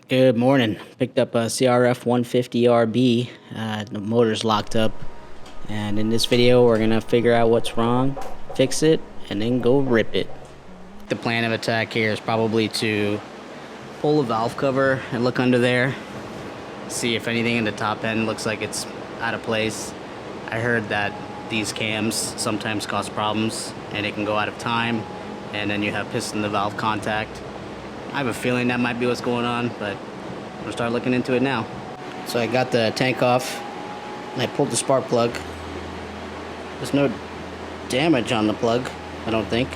Good morning. Picked up a CRF150RB. The motor's locked up. And in this video, we're going to figure out what's wrong, fix it, and then go rip it. The plan of attack here is probably to pull the valve cover and look under there. See if anything in the top end looks like it's out of place. I heard that these cams sometimes cause problems and it can go out of time. And then you have piston to valve contact. I have a feeling that might be what's going on, but I'm gonna start looking into it now. So I got the tank off and I pulled the spark plug. There's no damage on the plug, I don't think.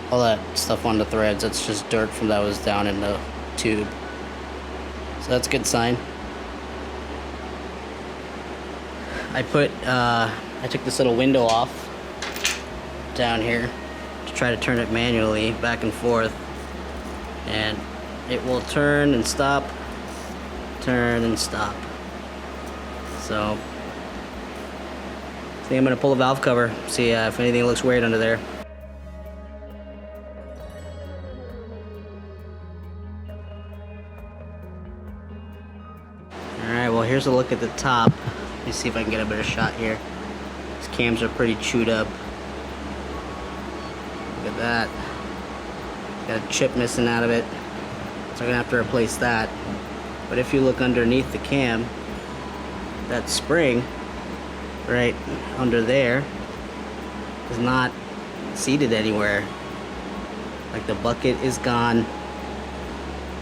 All that stuff on the threads, that's just dirt from that was down in the tube. So that's a good sign. I took this little window off down here to try to turn it manually back and forth. And it will turn and stop, turn and stop. So I think I'm gonna pull the valve cover, see if anything looks weird under there. Alright, well here's a look at the top. Let me see if I can get a better shot here. These cams are pretty chewed up. Look at that. Got a chip missing out of it, so I'm gonna have to replace that. But if you look underneath the cam, that spring right under there is not seated anywhere. Like the bucket is gone.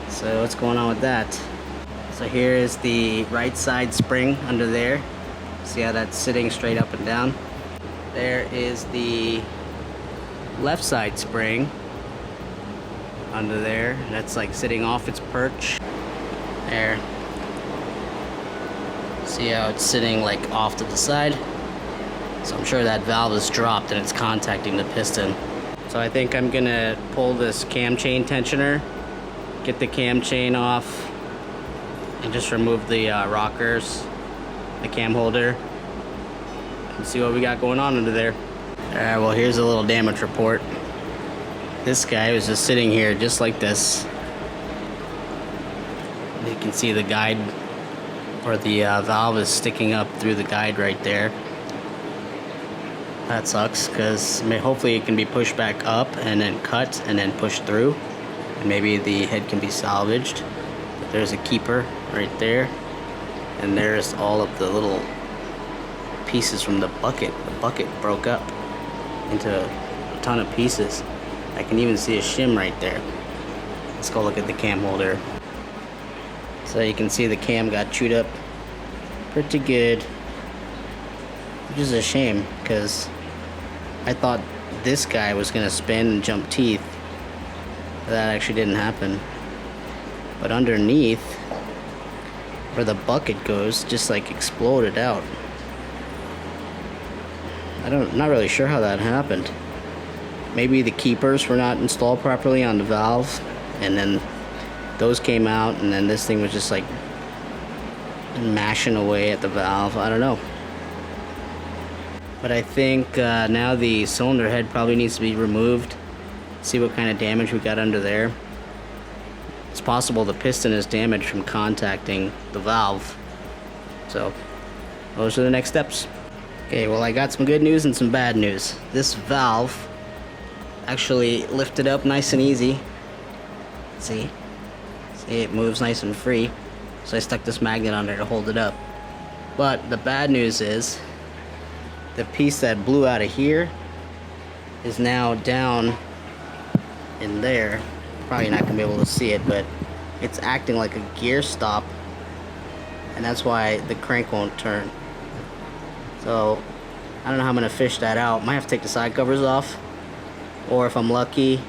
So what's going on with that? So here is the right side spring under there. See how that's sitting straight up and down? There is the left side spring under there, that's like sitting off its perch there. See how it's sitting like off to the side? So I'm sure that valve is dropped and it's contacting the piston. So I think I'm gonna pull this cam chain tensioner, get the cam chain off, and just remove the rockers, the cam holder, and see what we got going on under there. Alright, well here's a little damage report. This guy was just sitting here just like this. You can see the guide, or the valve is sticking up through the guide right there. That sucks, because hopefully it can be pushed back up and then cut and then pushed through. And maybe the head can be salvaged. But there's a keeper right there. And there's all of the little pieces from the bucket. The bucket broke up into a ton of pieces. I can even see a shim right there. Let's go look at the cam holder. So you can see the cam got chewed up pretty good, which is a shame because I thought this guy was gonna spin and jump teeth. But that actually didn't happen. But underneath, where the bucket goes, just like exploded out. Not really sure how that happened. Maybe the keepers were not installed properly on the valve, and then those came out, and then this thing was just like mashing away at the valve. I don't know. But I think now the cylinder head probably needs to be removed. See what kind of damage we got under there. It's possible the piston is damaged from contacting the valve. So those are the next steps. Okay, well I got some good news and some bad news. This valve actually lifted up nice and easy. See, it moves nice and free. So I stuck this magnet on there to hold it up. But the bad news is the piece that blew out of here is now down in there. Probably not gonna be able to see it, but it's acting like a gear stop, and that's why the crank won't turn. So I don't know how I'm gonna fish that out. Might have to take the side covers off. Or if I'm lucky,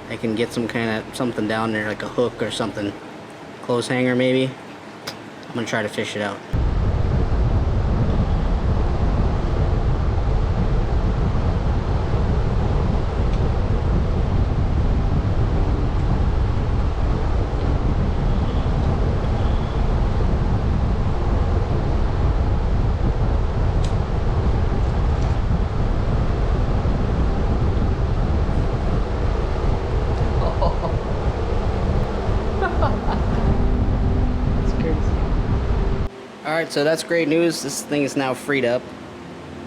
I can get some kind of something down there, like a hook or something. Clothes hanger maybe. I'm gonna try to fish it out. Alright, so that's great news. This thing is now freed up.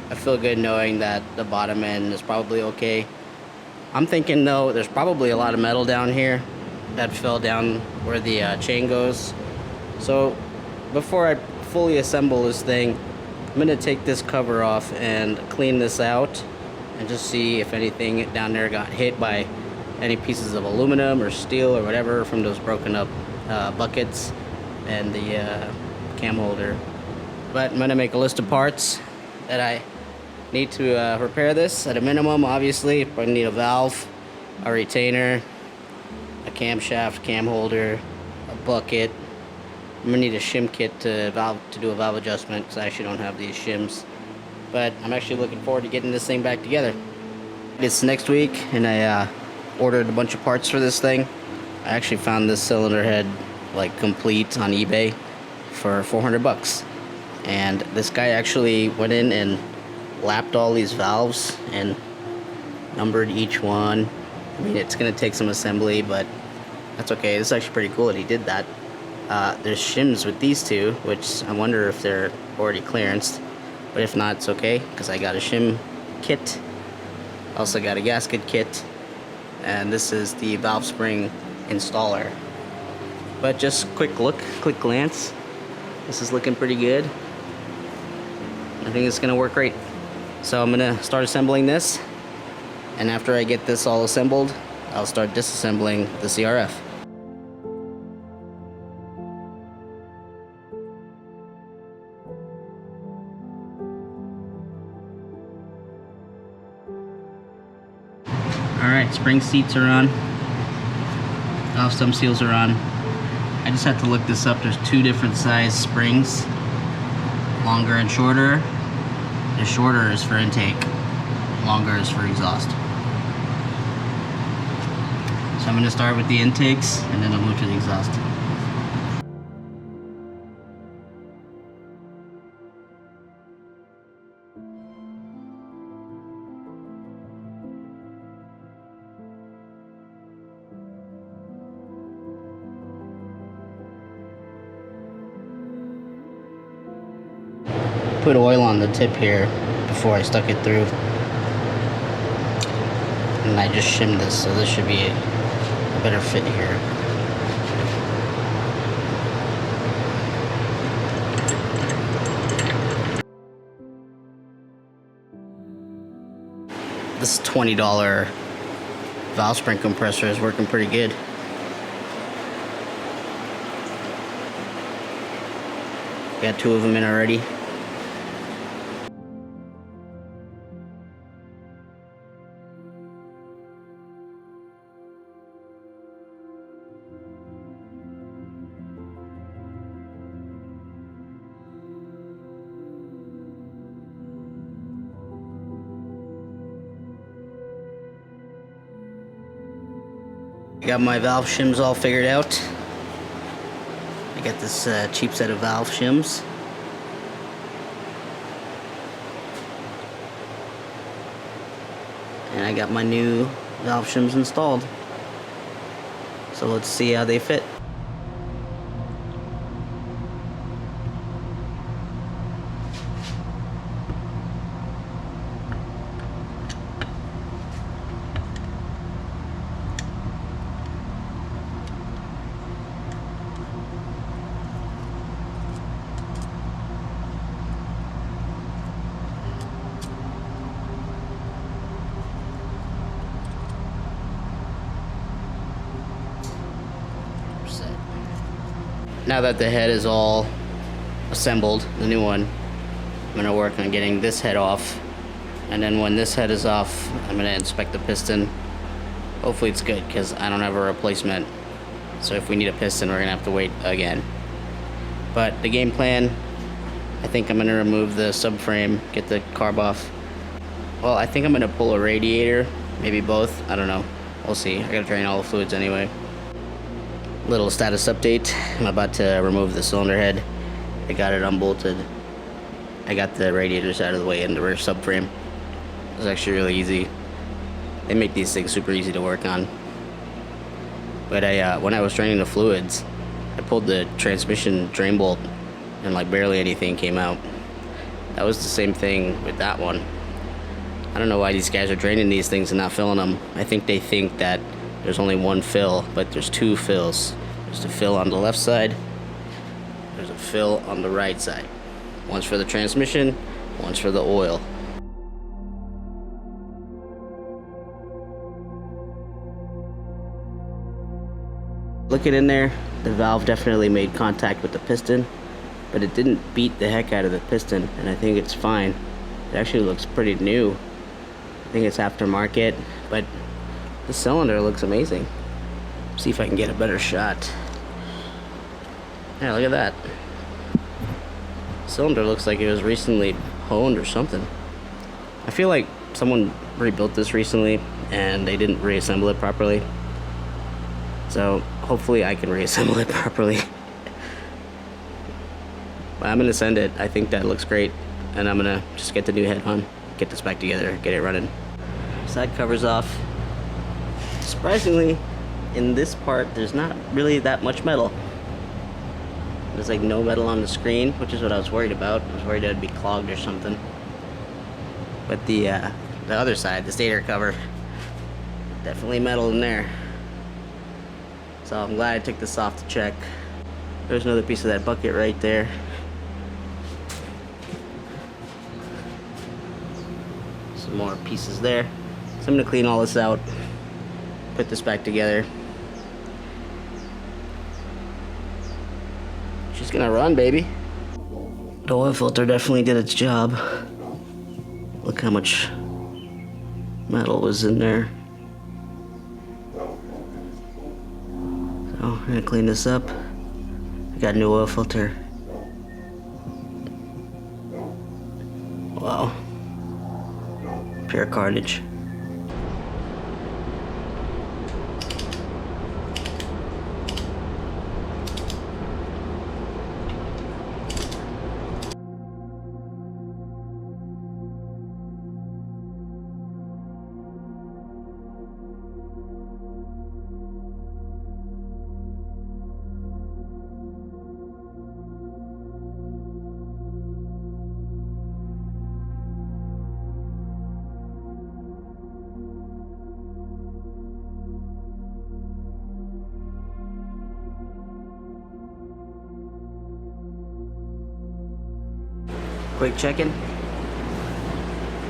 I feel good knowing that the bottom end is probably okay. I'm thinking though, there's probably a lot of metal down here that fell down where the chain goes. So before I fully assemble this thing, I'm gonna take this cover off and clean this out and just see if anything down there got hit by any pieces of aluminum or steel or whatever from those broken up buckets and the cam holder. But I'm gonna make a list of parts that I need to repair this. At a minimum, obviously, I need a valve, a retainer, a camshaft, cam holder, a bucket. I'm gonna need a shim kit to do a valve adjustment because I actually don't have these shims. But I'm actually looking forward to getting this thing back together. It's next week, and I ordered a bunch of parts for this thing. I actually found this cylinder head like complete on eBay for 400 bucks. And this guy actually went in and lapped all these valves and numbered each one. I mean, it's gonna take some assembly, but that's okay. This is actually pretty cool that he did that. There's shims with these two, which I wonder if they're already clearanced, but if not, it's okay because I got a shim kit. Also got a gasket kit, and this is the valve spring installer. But just quick glance, this is looking pretty good. I think it's gonna work great. So I'm gonna start assembling this, and after I get this all assembled, I'll start disassembling the CRF. Alright, spring seats are on. Valve stem seals are on. I just have to look this up. There's two different size springs, longer and shorter. The shorter is for intake, longer is for exhaust. So I'm going to start with the intakes and then I'll move to the exhaust. Put oil on the tip here before I stuck it through, and I just shimmed this, so this should be a better fit here. This $20 valve spring compressor is working pretty good. Got two of them in already. I got my valve shims all figured out. I got this cheap set of valve shims. And I got my new valve shims installed. So let's see how they fit. Now that the head is all assembled, the new one, I'm going to work on getting this head off. And then when this head is off, I'm going to inspect the piston. Hopefully it's good because I don't have a replacement. So if we need a piston, we're going to have to wait again. But the game plan, I think I'm going to remove the subframe, get the carb off. Well, I think I'm going to pull a radiator, maybe both. I don't know. We'll see. I got to drain all the fluids anyway. Little status update. I'm about to remove the cylinder head. I got it unbolted. I got the radiators out of the way and the rear subframe. It was actually really easy. They make these things super easy to work on. But when I was draining the fluids, I pulled the transmission drain bolt and like barely anything came out. That was the same thing with that one. I don't know why these guys are draining these things and not filling them. I think they think that there's only one fill, but there's two fills. There's a fill on the left side, there's a fill on the right side. One's for the transmission, one's for the oil. Looking in there, the valve definitely made contact with the piston, but it didn't beat the heck out of the piston, and I think it's fine. It actually looks pretty new. I think it's aftermarket, but the cylinder looks amazing. See if I can get a better shot. Yeah, look at that. Cylinder looks like it was recently honed or something. I feel like someone rebuilt this recently and they didn't reassemble it properly. So hopefully I can reassemble it properly. But I'm gonna send it. I think that looks great, and I'm gonna just get the new head on, get this back together, get it running. Side covers off. Surprisingly, in this part there's not really that much metal. There's like no metal on the screen, which is what I was worried about. I was worried it'd be clogged or something. But the other side, the stator cover, definitely metal in there. So I'm glad I took this off to check. There's another piece of that bucket right there. Some more pieces there. So I'm gonna clean all this out, put this back together. She's gonna run, baby. The oil filter definitely did its job. Look how much metal was in there. So I'm gonna clean this up. I got a new oil filter. Wow. Pure carnage. Quick check-in.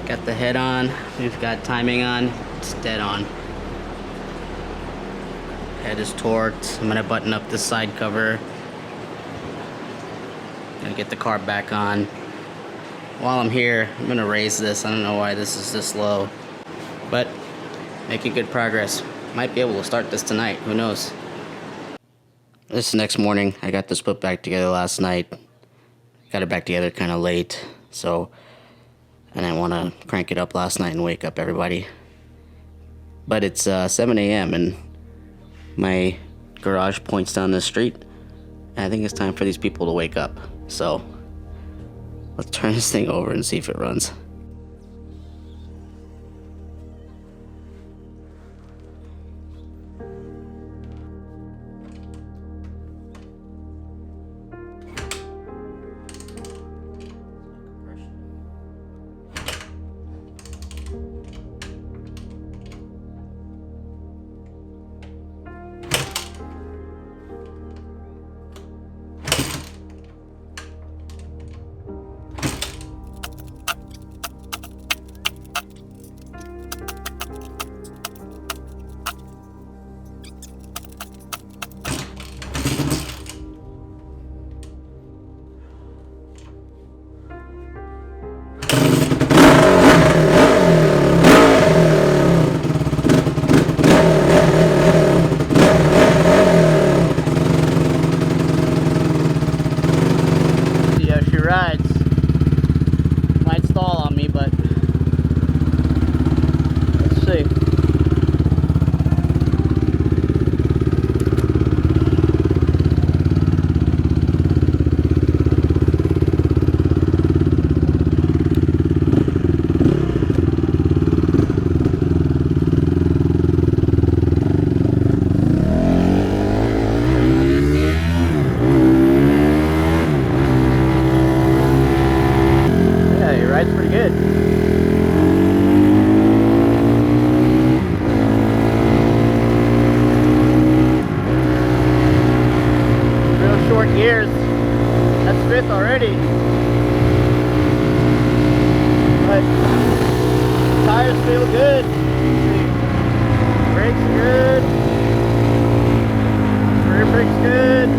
Got the head on. We've got timing on. It's dead on. Head is torqued. I'm gonna button up the side cover. Gonna get the carb back on. While I'm here, I'm gonna raise this. I don't know why this is this low, but making good progress. Might be able to start this tonight. Who knows? This next morning, I got this put back together last night. Got it back together kind of late, so I didn't want to crank it up last night and wake up everybody. But it's 7 a.m. and my garage points down the street, and I think it's time for these people to wake up. So let's turn this thing over and see if it runs. 4 gears. That's 5th already. But tires feel good. Brakes good. Rear brakes good.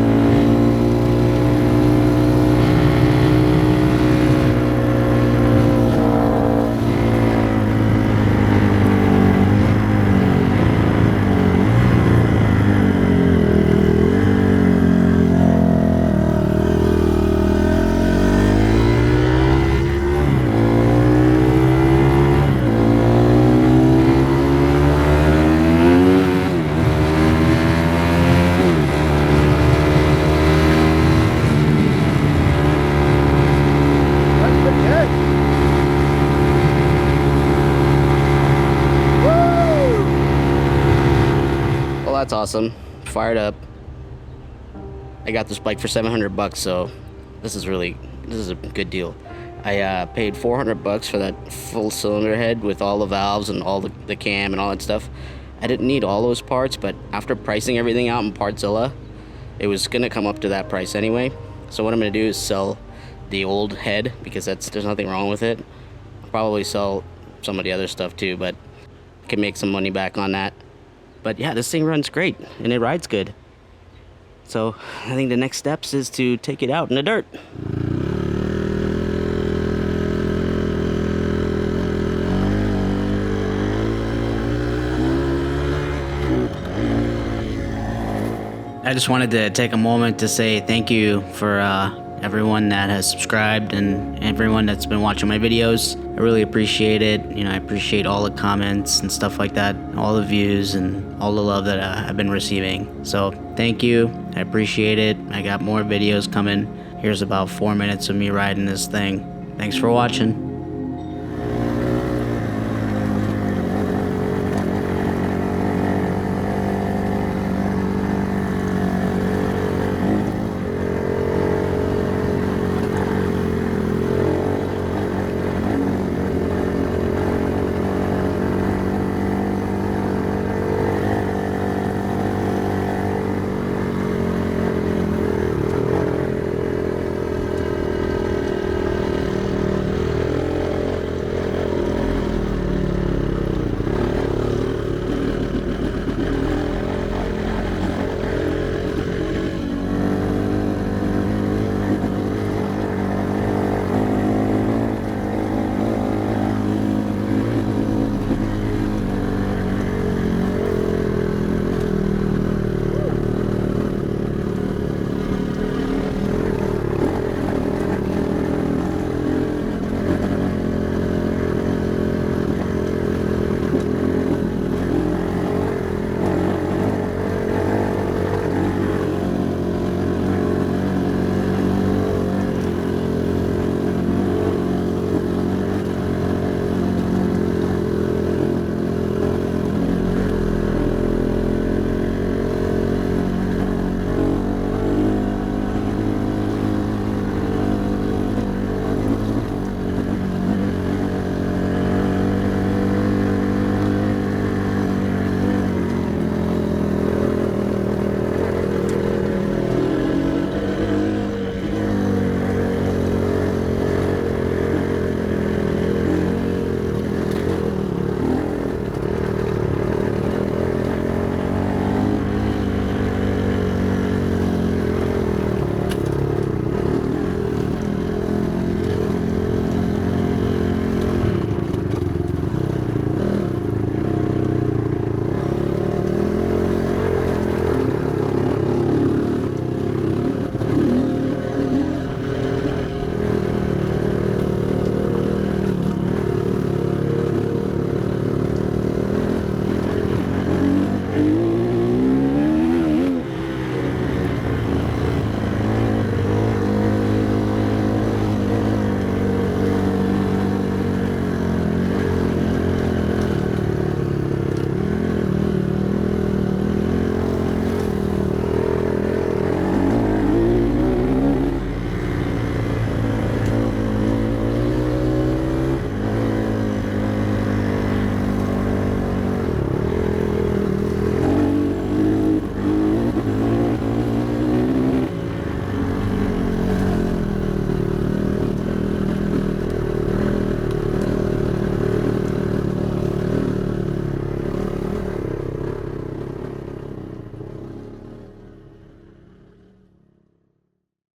That's awesome. Fired up. I got this bike for $700, so this is a good deal. I paid $400 for that full cylinder head with all the valves and all the cam and all that stuff. I didn't need all those parts, but after pricing everything out in Partzilla, it was gonna come up to that price anyway. So what I'm gonna do is sell the old head, because there's nothing wrong with it. I'll probably sell some of the other stuff too, but I can make some money back on that. But yeah, this thing runs great and it rides good. So I think the next steps is to take it out in the dirt. I just wanted to take a moment to say thank you for everyone that has subscribed and everyone that's been watching my videos. I really appreciate it. You know, I appreciate all the comments and stuff like that, all the views and all the love that I've been receiving. So thank you. I appreciate it. I got more videos coming. Here's about 4 minutes of me riding this thing. Thanks for watching.